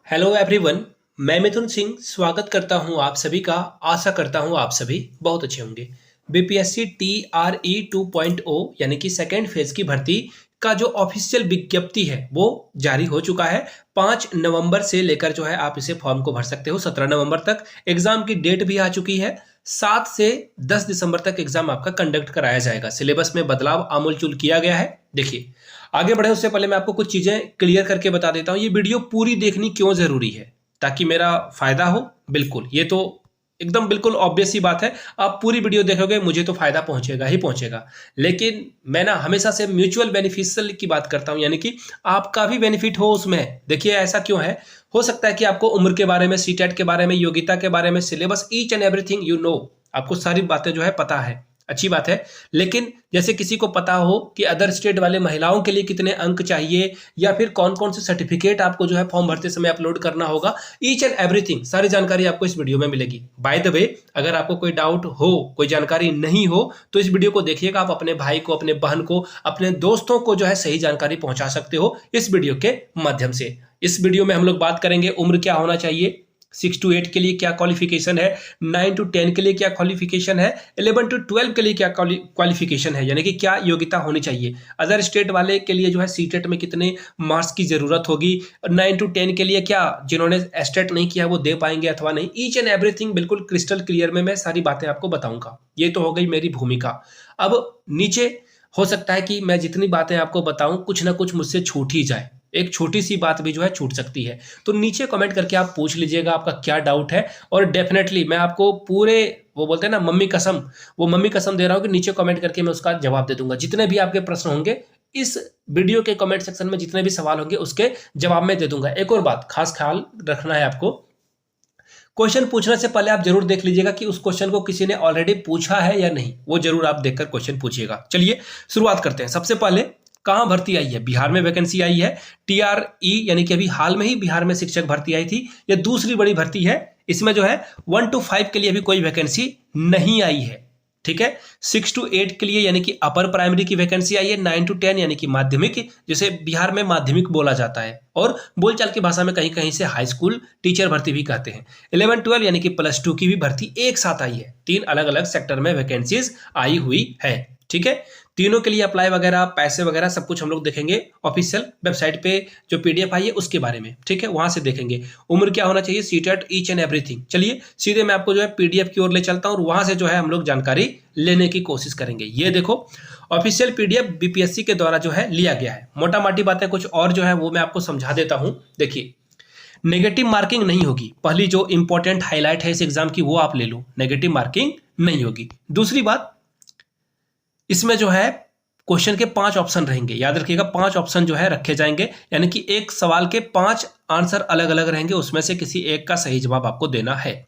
Hello everyone. मैं मिथुन सिंह स्वागत करता हूं आप सभी का। आशा करता हूं आप सभी बहुत अच्छे होंगे। बीपीएससी TRE 2.0 यानी कि सेकेंड फेज की भर्ती का जो ऑफिशियल विज्ञप्ति है वो जारी हो चुका है। 5 नवंबर से लेकर जो है आप इसे फॉर्म को भर सकते हो 17 नवंबर तक। एग्जाम की डेट भी आ चुकी है। 7 से 10 दिसंबर तक एग्जाम आपका कंडक्ट कराया जाएगा। सिलेबस में बदलाव आमूलचूल किया गया है। देखिए, आगे बढ़े उससे पहले मैं आपको कुछ चीजें क्लियर करके बता देता हूं। ये वीडियो पूरी देखनी क्यों जरूरी है, ताकि मेरा फायदा हो। बिल्कुल, ये तो एकदम बिल्कुल ऑब्वियस सी बात है। आप पूरी वीडियो देखोगे मुझे तो फायदा पहुंचेगा ही पहुंचेगा। लेकिन मैं ना हमेशा से म्यूचुअल बेनिफिशियल की बात करता हूं, यानी कि आपका भी बेनिफिट हो उसमें। देखिए, ऐसा क्यों है, हो सकता है कि आपको उम्र के बारे में, सीटेट के बारे में, योग्यता के बारे में, syllabus, each and everything you know, आपको सारी बातें जो है पता है। अच्छी बात है। लेकिन जैसे किसी को पता हो कि अदर स्टेट वाले महिलाओं के लिए कितने अंक चाहिए, या फिर कौन कौन से सर्टिफिकेट आपको जो है फॉर्म भरते समय अपलोड करना होगा, ईच एंड एवरीथिंग सारी जानकारी आपको इस वीडियो में मिलेगी। बाय द वे, अगर आपको कोई डाउट हो, कोई जानकारी नहीं हो, तो इस वीडियो को देखिएगा। आप अपने भाई को, अपने बहन को, अपने दोस्तों को जो है सही जानकारी पहुंचा सकते हो इस वीडियो के माध्यम से। इस वीडियो में हम लोग बात करेंगे उम्र क्या होना चाहिए, 6 to 8 के लिए क्या क्वालिफिकेशन है, 9 to 10 के लिए क्या क्वालिफिकेशन है, 11 to 12 के लिए क्या क्वालिफिकेशन है, यानी कि क्या योग्यता होनी चाहिए। अदर स्टेट वाले के लिए जो है सीटेट में कितने मार्क्स की जरूरत होगी, 9 to 10 के लिए क्या जिन्होंने एस्टेट नहीं किया वो दे पाएंगे अथवा नहीं। ईच एंड एवरीथिंग बिल्कुल क्रिस्टल क्लियर में मैं सारी बातें आपको बताऊंगा। ये तो हो गई मेरी भूमिका। अब नीचे हो सकता है कि मैं जितनी बातें आपको बताऊं कुछ ना कुछ मुझसे छूट ही जाए, एक छोटी सी बात भी जो है छूट सकती है। तो नीचे कमेंट करके आप पूछ लीजिएगा आपका क्या डाउट है, और डेफिनेटली मैं आपको पूरे, वो बोलते हैं ना मम्मी कसम, वो मम्मी कसम दे रहा हूं कि नीचे कमेंट करके मैं उसका जवाब दे दूंगा। जितने भी आपके प्रश्न होंगे इस वीडियो के कमेंट सेक्शन में, जितने भी सवाल होंगे उसके जवाब में दे दूंगा। एक और बात खास ख्याल रखना है आपको, क्वेश्चन पूछने से पहले आप जरूर देख लीजिएगा कि उस क्वेश्चन को किसी ने ऑलरेडी पूछा है या नहीं। वो जरूर आप देखकर क्वेश्चन पूछिएगा। चलिए शुरुआत करते हैं। सबसे पहले कहां भर्ती आई है, बिहार में वैकेंसी आई है। TRE यानी कि अभी हाल में ही बिहार में शिक्षक भर्ती आई थी। यह दूसरी बड़ी भर्ती है। इसमें जो है 1 to 5 के लिए भी कोई वैकेंसी नहीं आई है। ठीक है। 6 to 8 के लिए यानी कि अपर प्राइमरी की वैकेंसी आई है। 9 to 10 यानी कि माध्यमिक, जिसे बिहार में माध्यमिक बोला जाता है और बोलचाल की भाषा में कहीं कहीं से हाई स्कूल टीचर भर्ती भी कहते हैं। 11-12 यानी कि +2 की भी भर्ती एक साथ आई है। 3 अलग अलग सेक्टर में वैकेंसीज आई हुई है। ठीक है। तीनों के लिए अप्लाई वगैरह, पैसे वगैरह सब कुछ हम लोग देखेंगे ऑफिशियल वेबसाइट पे जो PDF आई है उसके बारे में। ठीक है, वहां से देखेंगे। उम्र क्या होना चाहिए, सीटेट, ईच एंड एवरीथिंग। चलिए सीधे मैं आपको जो है PDF की ओर ले चलता हूं और वहां से जो है हम लोग जानकारी लेने की कोशिश करेंगे। ये देखो, ऑफिशियल PDF BPSC के द्वारा जो है लिया गया है। मोटा मोटी बातें कुछ और जो है वो मैं आपको समझा देता हूं। देखिए, नेगेटिव मार्किंग नहीं होगी। पहली जो इंपॉर्टेंट हाईलाइट है इस एग्जाम की वो आप ले लो, नेगेटिव मार्किंग नहीं होगी। दूसरी बात, इसमें जो है क्वेश्चन के 5 ऑप्शन रहेंगे। याद रखिएगा, 5 ऑप्शन जो है रखे जाएंगे, यानी कि एक सवाल के 5 आंसर अलग अलग रहेंगे, उसमें से किसी एक का सही जवाब आपको देना है।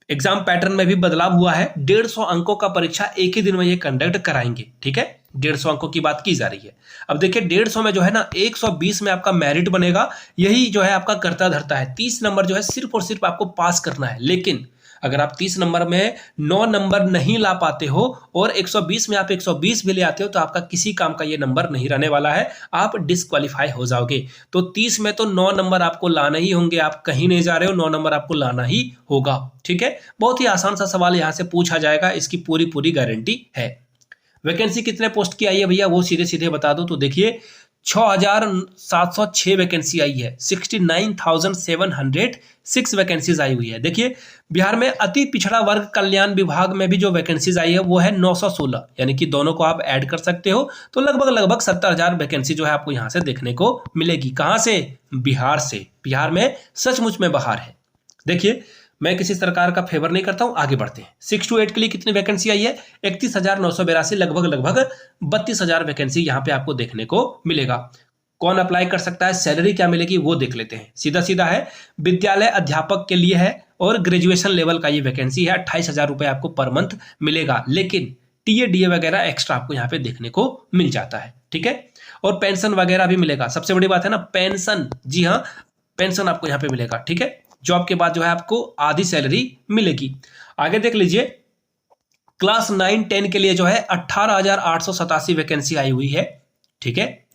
एग्जाम पैटर्न में भी बदलाव हुआ है। 150 अंकों का परीक्षा एक ही दिन में ये कंडक्ट कराएंगे। ठीक है, 150 अंकों की बात की जा रही है। अब देखिए, 150 में जो है ना 120 में आपका मेरिट बनेगा। यही जो है आपका करता धरता है। 30 नंबर जो है सिर्फ और सिर्फ आपको पास करना है। लेकिन अगर आप 30 नंबर में 9 नंबर नहीं ला पाते हो और 120 में आप 120 भी ले आते हो तो आपका किसी काम का ये नंबर नहीं रहने वाला है, आप डिस्क्वालीफाई हो जाओगे। तो 30 में तो 9 नंबर आपको लाने ही होंगे, आप कहीं नहीं जा रहे हो, 9 नंबर आपको लाना ही होगा। ठीक है, बहुत ही आसान सा सवाल यहाँ से पूछा जाएगा, इसकी पूरी पूरी गारंटी है। वैकेंसी कितने पोस्ट की आई है भैया, वो सीधे सीधे बता दो। तो देखिए, 6,706 वैकेंसी आई है। 69,706 वैकेंसीज आई हुई है। देखिए, बिहार में अति पिछड़ा वर्ग कल्याण विभाग में भी जो वैकेंसीज आई है वो है 916, यानी कि दोनों को आप ऐड कर सकते हो तो लगभग 70,000 वैकेंसी जो है आपको यहां से देखने को मिलेगी। कहां से, बिहार से। बिहार में सचमुच में बहार है। देखिए, मैं किसी सरकार का फेवर नहीं करता हूं। आगे बढ़ते हैं। 6 to 8 के लिए कितनी वैकेंसी आई है, 31,982, लगभग 32,000 वैकेंसी यहां पे आपको देखने को मिलेगा। कौन अप्लाई कर सकता है, सैलरी क्या मिलेगी वो देख लेते हैं। सीधा सीधा है, विद्यालय अध्यापक के लिए है और ग्रेजुएशन लेवल का ये वैकेंसी है। 28,000 रुपए आपको पर मंथ मिलेगा। लेकिन टीए डीए वगैरह एक्स्ट्रा आपको यहाँ पे देखने को मिल जाता है। ठीक है, और पेंशन वगैरह भी मिलेगा। सबसे बड़ी बात है ना, पेंशन। जी हाँ, पेंशन आपको यहाँ पे मिलेगा। ठीक है, जॉब के बाद जो है आपको आधी सैलरी मिलेगी। आगे देख लीजिए, क्लास 9-10 के लिए जो है 18,887 वैकेंसी आई हुई है। ठीक है,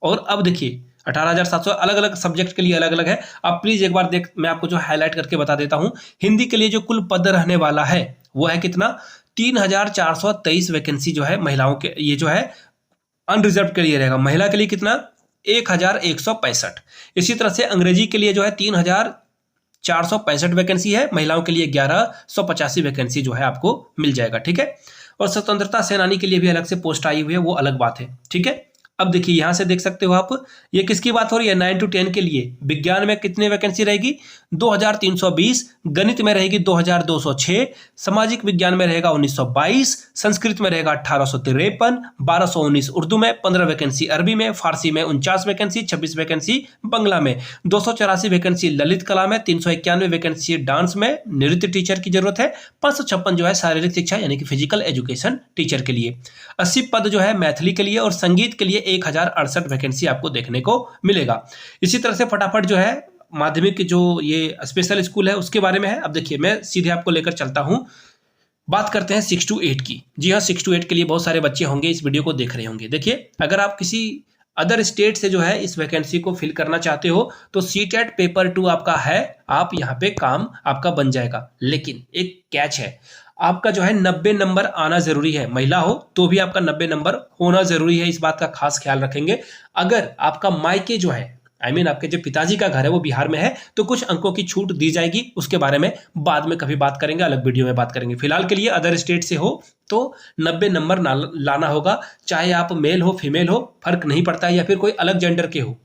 और अब देखिए 18,700 अलग अलग सब्जेक्ट के लिए अलग अलग है। अब प्लीज एक बार मैं आपको जो हाईलाइट करके बता देता हूं, हिंदी के लिए जो कुल पद रहने वाला है वो है कितना, 3,423 वैकेंसी जो है महिलाओं के, ये जो है अनरिजर्व के लिए रहेगा। महिला के लिए कितना, 1,165। इसी तरह से अंग्रेजी के लिए जो है 3,465 वैकेंसी है, महिलाओं के लिए 1,185 वैकेंसी जो है आपको मिल जाएगा। ठीक है, और स्वतंत्रता सेनानी के लिए भी अलग से पोस्ट आई हुई है, वो अलग बात है। ठीक है, अब देखिए यहां से देख सकते हो आप, ये किसकी बात हो रही है, 9 to 10 के लिए। विज्ञान में कितने वैकेंसी रहेगी, 2,320, गणित में रहेगी 2,206, सामाजिक विज्ञान में रहेगा 1,922, संस्कृत में रहेगा 1,853, 1,219 उर्दू में, 15 वैकेंसी अरबी में, फारसी में 49 वैकेंसी, 26 वैकेंसी बंगला में, 284 वैकेंसी ललित कला में, 391 वैकेंसी डांस में, नृत्य टीचर की जरूरत है, 556 जो है शारीरिक शिक्षा यानी कि फिजिकल एजुकेशन टीचर के लिए, 80 पद जो है मैथिली के लिए, और संगीत के लिए 1,068 वैकेंसी आपको देखने को मिलेगा। इसी तरह से फटाफट जो है माध्यमिक जो ये स्पेशल स्कूल है उसके बारे में है। अब देखिए मैं सीधे आपको लेकर चलता हूं, बात करते हैं 6 to 8 की। जी हाँ, 6 to 8 के लिए बहुत सारे बच्चे होंगे इस वीडियो को देख रहे होंगे। देखिए अगर आप किसी अदर स्टेट से जो है इस वैकेंसी को फिल करना चाहते हो तो सीटेट पेपर 2 आपका है, आप यहाँ पे काम आपका बन जाएगा। लेकिन एक कैच है, आपका जो है 90 नंबर आना जरूरी है। महिला हो तो भी आपका 90 नंबर होना जरूरी है, इस बात का खास ख्याल रखेंगे। अगर आपका मायके जो है आपके जो पिताजी का घर है वो बिहार में है तो कुछ अंकों की छूट दी जाएगी, उसके बारे में बाद में कभी बात करेंगे, अलग वीडियो में बात करेंगे। फिलहाल के लिए अदर स्टेट से हो तो 90 नंबर लाना होगा, चाहे आप मेल हो फीमेल हो फर्क नहीं पड़ता है, या फिर कोई अलग जेंडर के हो।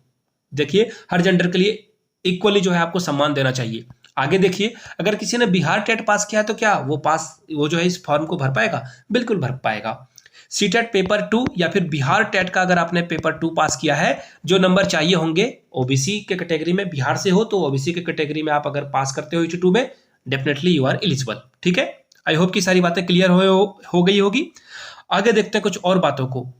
देखिए हर जेंडर के लिए इक्वली जो है आपको सम्मान देना चाहिए। आगे देखिए, अगर किसी ने बिहार टेट पास किया तो क्या वो जो है इस फॉर्म को भर पाएगा, बिल्कुल भर पाएगा। सीटेट पेपर 2 या फिर बिहार टेट का अगर आपने पेपर 2 पास किया है, जो नंबर चाहिए होंगे ओबीसी के कैटेगरी में, बिहार से हो तो ओबीसी के कैटेगरी में आप अगर पास करते हो ET2 में, डेफिनेटली यू आर एलिजिबल। ठीक है, आई होप की सारी बातें क्लियर हो गई होगी। आगे देखते हैं कुछ और बातों को,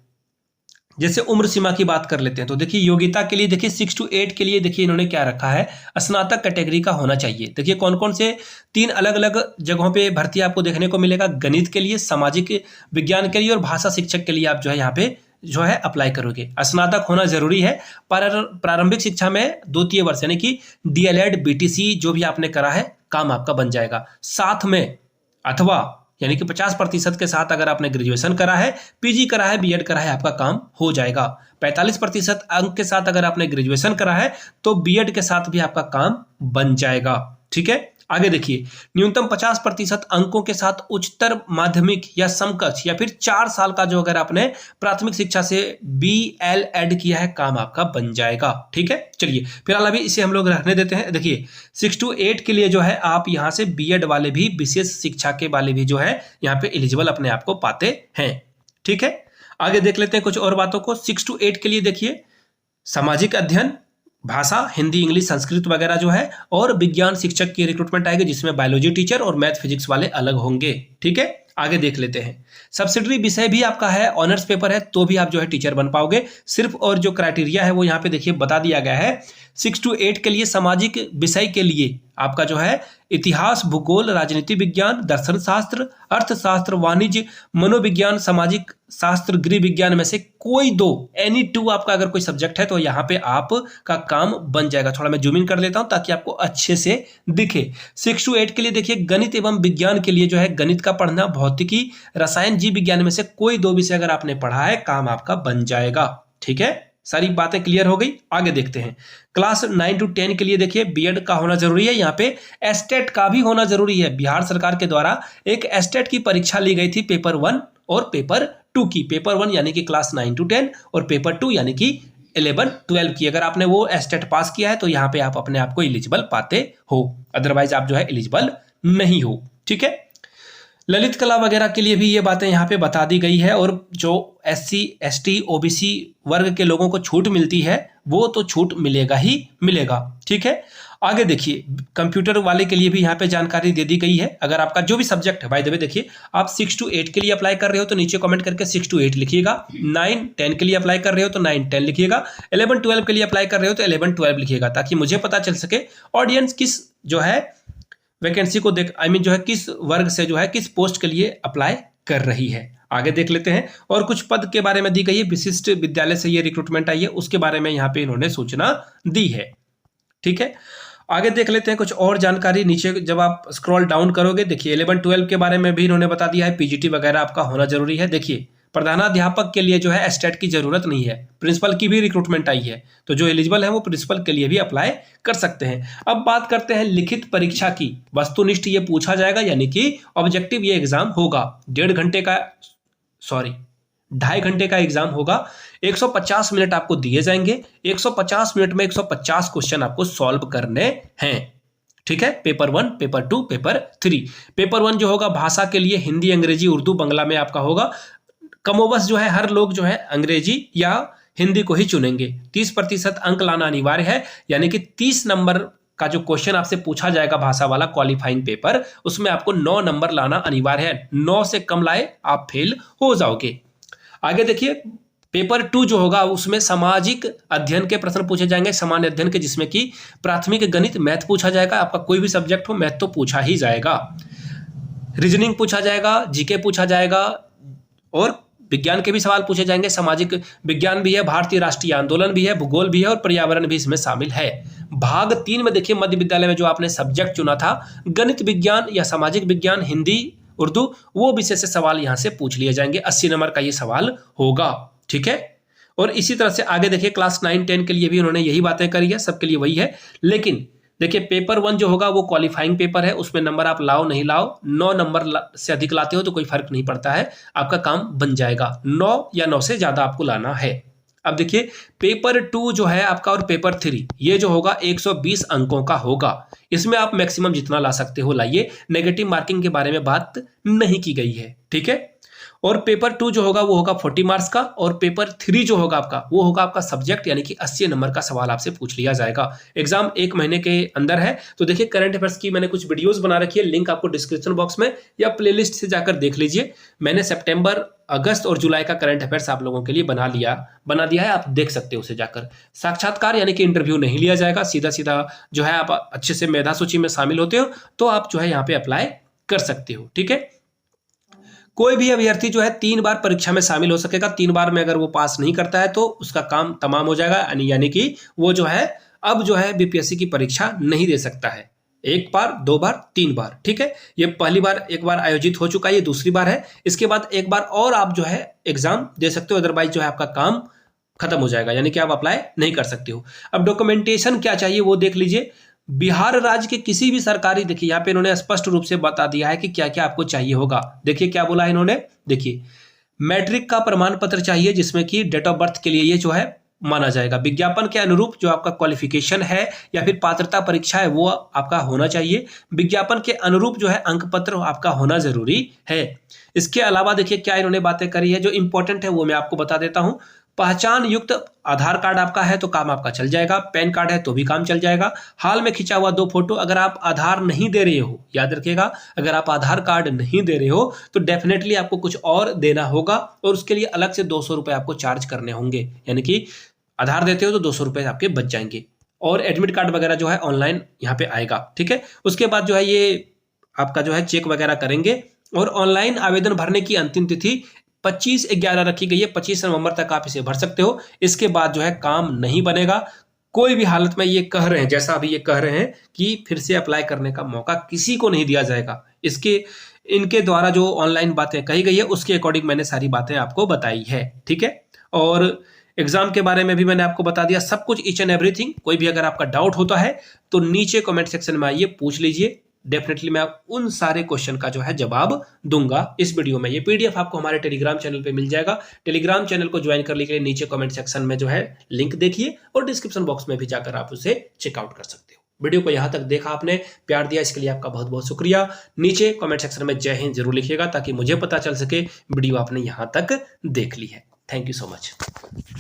जैसे उम्र सीमा की बात कर लेते हैं। तो देखिए योग्यता के लिए देखिए 6 to 8 के लिए देखिए इन्होंने क्या रखा है, स्नातक कैटेगरी का होना चाहिए। देखिए कौन कौन से 3 अलग अलग जगहों पे भर्ती आपको देखने को मिलेगा, गणित के लिए, सामाजिक विज्ञान के लिए और भाषा शिक्षक के लिए आप जो है यहाँ पे जो है अप्लाई करोगे। स्नातक होना जरूरी है। प्रारंभिक शिक्षा में 2 वर्ष यानी कि DLED BTC जो भी आपने करा है काम आपका बन जाएगा। साथ में अथवा यानी कि 50% के साथ अगर आपने ग्रेजुएशन करा है, PG करा है, BEd करा है, आपका काम हो जाएगा। 45% अंक के साथ अगर आपने ग्रेजुएशन करा है तो BEd के साथ भी आपका काम बन जाएगा। ठीक है, आगे देखिए, न्यूनतम 50% अंकों के साथ उच्चतर माध्यमिक या समकक्ष या फिर 4 साल का जो अगर आपने प्राथमिक शिक्षा से BLEd किया है, काम आपका बन जाएगा। ठीक है, चलिए फिलहाल अभी इसे हम लोग रहने देते हैं। देखिए 6 to 8 के लिए जो है आप यहाँ से BEd वाले भी, विशेष शिक्षा के वाले भी जो है यहाँ पे एलिजिबल अपने आप को पाते हैं। ठीक है, आगे देख लेते हैं कुछ और बातों को। 6 to 8 के लिए देखिए सामाजिक अध्ययन, भाषा, हिंदी, इंग्लिश, संस्कृत वगैरह जो है, और विज्ञान शिक्षक की रिक्रूटमेंट आएगी जिसमें बायोलॉजी टीचर और मैथ फिजिक्स वाले अलग होंगे। ठीक है, आगे देख लेते हैं। सब्सिडरी विषय भी आपका है, ऑनर्स पेपर है तो भी आप जो है टीचर बन पाओगे सिर्फ, और जो क्राइटेरिया है वो यहाँ पे देखिए बता दिया गया है। 6 to 8 के लिए सामाजिक विषय के लिए आपका जो है इतिहास, भूगोल, राजनीति विज्ञान, दर्शन शास्त्र, अर्थशास्त्र, वाणिज्य, मनोविज्ञान, सामाजिक शास्त्र, गृह विज्ञान में से कोई 2 एनी 2 आपका अगर कोई सब्जेक्ट है तो यहाँ पे आपका काम बन जाएगा। थोड़ा मैं जूम इन कर लेता हूँ ताकि आपको अच्छे से दिखे। 6 to 8 के लिए देखिए गणित एवं विज्ञान के लिए जो है गणित का पढ़ना, भौतिकी, रसायन, जीव विज्ञान में से कोई 2 विषय अगर आपने पढ़ा है काम आपका बन जाएगा। ठीक है, सारी बातें क्लियर हो गई। आगे देखते हैं, क्लास 9 to 10 के लिए देखिए BEd का होना जरूरी है। यहाँ पे एस्टेट का भी होना जरूरी है। बिहार सरकार के द्वारा एक एस्टेट की परीक्षा ली गई थी, पेपर 1 और पेपर 2 की। पेपर 1 यानी कि क्लास 9 to 10 और पेपर 2 यानी कि 11-12 की। अगर आपने वो एस्टेट पास किया है तो यहाँ पे आप अपने आप को एलिजिबल पाते हो, अदरवाइज आप जो है एलिजिबल नहीं हो। ठीक है, ललित कला वगैरह के लिए भी ये बातें यहाँ पे बता दी गई है, और जो SC ST OBC वर्ग के लोगों को छूट मिलती है वो तो छूट मिलेगा ही मिलेगा। ठीक है, आगे देखिए कंप्यूटर वाले के लिए भी यहाँ पे जानकारी दे दी गई है। अगर आपका जो भी सब्जेक्ट है, बाय द वे देखिए आप 6 to 8 के लिए अप्लाई कर रहे हो तो नीचे कमेंट करके 6 to 8 लिखिएगा, 9-10 के लिए अप्लाई कर रहे हो तो 9-10 लिखिएगा, 11-12 के लिए अप्लाई कर रहे हो तो 11-12 लिखिएगा, ताकि मुझे पता चल सके ऑडियंस किस जो है वैकेंसी को देख जो है किस वर्ग से जो है किस पोस्ट के लिए अप्लाई कर रही है। आगे देख लेते हैं। और कुछ पद के बारे में दी गई है, विशिष्ट विद्यालय से ये रिक्रूटमेंट आई है, उसके बारे में यहाँ पे इन्होंने सूचना दी है। ठीक है, आगे देख लेते हैं कुछ और जानकारी। नीचे जब आप स्क्रॉल डाउन करोगे, देखिए 11-12 के बारे में भी इन्होंने बता दिया है, पीजीटी वगैरह आपका होना जरूरी है। देखिए प्रधानाध्यापक के लिए जो है एस्टेट की जरूरत नहीं है, प्रिंसिपल की भी रिक्रूटमेंट आई है, तो जो एलिजिबल है वो प्रिंसिपल के लिए भी अप्लाई कर सकते हैं। अब बात करते हैं लिखित परीक्षा की। वस्तुनिष्ठ ये पूछा जाएगा, यानी कि ऑब्जेक्टिव ये एग्जाम होगा। 2.5 घंटे का एग्जाम होगा। 150 मिनट आपको दिए जाएंगे। 150 मिनट में 150 क्वेश्चन आपको सॉल्व करने हैं। ठीक है, पेपर 1, पेपर 2, पेपर 3। पेपर 1 जो होगा भाषा के लिए हिंदी, अंग्रेजी, उर्दू, बांग्ला में आपका होगा। कमोबस जो है हर लोग जो है अंग्रेजी या हिंदी को ही चुनेंगे। 30% अंक लाना अनिवार्य है, यानी कि 30 नंबर का जो क्वेश्चन आपसे पूछा जाएगा भाषा वाला क्वालिफाइंग पेपर, उसमें आपको 9 नंबर लाना अनिवार्य है। 9 से कम लाए आप फेल हो जाओगे। आगे देखिए पेपर 2 जो होगा उसमें सामाजिक अध्ययन के प्रश्न पूछे जाएंगे, सामान्य अध्ययन के, जिसमें कि प्राथमिक गणित, मैथ पूछा जाएगा। आपका कोई भी सब्जेक्ट हो, मैथ तो पूछा ही जाएगा। रीजनिंग पूछा जाएगा, जीके पूछा जाएगा, और विज्ञान के भी सवाल पूछे जाएंगे। सामाजिक विज्ञान भी है, भारतीय राष्ट्रीय आंदोलन भी है, भूगोल भी है, और पर्यावरण भी इसमें शामिल है। भाग 3 में देखिए मध्य विद्यालय में जो आपने सब्जेक्ट चुना था, गणित विज्ञान या सामाजिक विज्ञान, हिंदी, उर्दू, वो विषय से सवाल यहां से पूछ लिए जाएंगे। 80 नंबर का ये सवाल होगा। ठीक है, और इसी तरह से आगे देखिए क्लास 9-10 के लिए भी उन्होंने यही बातें करी है, सबके लिए वही है। लेकिन देखिए पेपर 1 जो होगा वो क्वालिफाइंग पेपर है, उसमें नंबर आप लाओ नहीं लाओ, 9 नंबर से अधिक लाते हो तो कोई फर्क नहीं पड़ता है, आपका काम बन जाएगा। 9 या 9 से ज्यादा आपको लाना है। अब देखिए पेपर 2 जो है आपका और पेपर 3 ये जो होगा 120 अंकों का होगा। इसमें आप मैक्सिमम जितना ला सकते हो लाइए, नेगेटिव मार्किंग के बारे में बात नहीं की गई है। ठीक है, और पेपर 2 जो होगा वो होगा 40 मार्क्स का, और पेपर 3 जो होगा आपका वो होगा आपका सब्जेक्ट, यानी कि 80 नंबर का सवाल आपसे पूछ लिया जाएगा। एग्जाम 1 महीने के अंदर है। तो देखिए करंट अफेयर्स की मैंने कुछ वीडियोस बना रखी है, लिंक आपको डिस्क्रिप्शन बॉक्स में या प्लेलिस्ट से जाकर देख लीजिए। मैंने सितंबर, अगस्त और जुलाई का करंट अफेयर्स आप लोगों के लिए बना दिया है, आप देख सकते हो उसे जाकर। साक्षात्कार यानी कि इंटरव्यू नहीं लिया जाएगा, सीधा सीधा जो है आप अच्छे से मेधा सूची में शामिल होते हो तो आप जो है यहाँ पे अप्लाई कर सकते हो। ठीक है, कोई भी अभ्यर्थी जो है 3 बार परीक्षा में शामिल हो सकेगा। 3 बार में अगर वो पास नहीं करता है तो उसका काम तमाम हो जाएगा, यानी कि वो जो है अब जो है बीपीएससी की परीक्षा नहीं दे सकता है। 1 बार, 2 बार, 3 बार। ठीक है, ये पहली बार 1 बार आयोजित हो चुका है, ये दूसरी बार है। इसके बाद 1 बार और आप जो है एग्जाम दे सकते हो, अदरवाइज जो है आपका काम खत्म हो जाएगा, यानी कि आप अप्लाई नहीं कर सकते हो। अब डॉक्यूमेंटेशन क्या चाहिए वो देख लीजिए। बिहार राज्य के किसी भी सरकारी, देखिए यहाँ पे इन्होंने स्पष्ट रूप से बता दिया है कि क्या क्या आपको चाहिए होगा। देखिए क्या बोला है इन्होंने, देखिए मैट्रिक का प्रमाण पत्र चाहिए, जिसमें कि डेट ऑफ बर्थ के लिए ये जो है माना जाएगा। विज्ञापन के अनुरूप जो आपका क्वालिफिकेशन है या फिर पात्रता परीक्षा है वो आपका होना चाहिए। विज्ञापन के अनुरूप जो है अंक पत्र आपका होना जरूरी है। इसके अलावा देखिए क्या इन्होंने बातें करी है, जो इंपॉर्टेंट है वो मैं आपको बता देता हूं। पहचान युक्त आधार कार्ड आपका है तो काम आपका चल जाएगा, पैन कार्ड है तो भी काम चल जाएगा। हाल में खिंचा हुआ 2 फोटो, अगर आप आधार नहीं दे रहे हो, याद रखिएगा, अगर आप आधार कार्ड नहीं दे रहे हो तो डेफिनेटली आपको कुछ और देना होगा, और उसके लिए अलग से 200 रुपये आपको चार्ज करने होंगे, यानी कि आधार देते हो तो 200 रुपये आपके बच जाएंगे। और एडमिट कार्ड वगैरह जो है ऑनलाइन यहाँ पे आएगा। ठीक है, उसके बाद जो है ये आपका जो है चेक वगैरह करेंगे, और ऑनलाइन आवेदन भरने की अंतिम तिथि 25/11 रखी गई है। 25 नवंबर तक आप इसे भर सकते हो। इसके बाद जो है काम नहीं बनेगा। कोई भी हालत में ये कह रहे हैं, जैसा अभी ये कह रहे हैं कि फिर से अप्लाई करने का मौका किसी को नहीं दिया जाएगा। इनके द्वारा जो ऑनलाइन बातें कही गई है उसके अकॉर्डिंग मैंने सारी बातें आपको बताई है। ठीक है, और एग्जाम के बारे में भी मैंने आपको बता दिया सब कुछ, ईच एंड एवरीथिंग। कोई भी अगर आपका डाउट होता है तो नीचे कमेंट सेक्शन में आइए, पूछ लीजिए। डेफिनेटली मैं उन सारे क्वेश्चन का जो है जवाब दूंगा इस वीडियो में। ये पीडीएफ आपको हमारे टेलीग्राम चैनल पे मिल जाएगा। टेलीग्राम चैनल को ज्वाइन करने के लिए नीचे कमेंट सेक्शन में जो है लिंक देखिए, और डिस्क्रिप्शन बॉक्स में भी जाकर आप उसे चेकआउट कर सकते हो। वीडियो को यहाँ तक देखा आपने, प्यार दिया, इसके लिए आपका बहुत बहुत शुक्रिया। नीचे कमेंट सेक्शन में जय हिंद जरूर लिखिएगा ताकि मुझे पता चल सके वीडियो आपने यहाँ तक देख ली है। Thank you so much.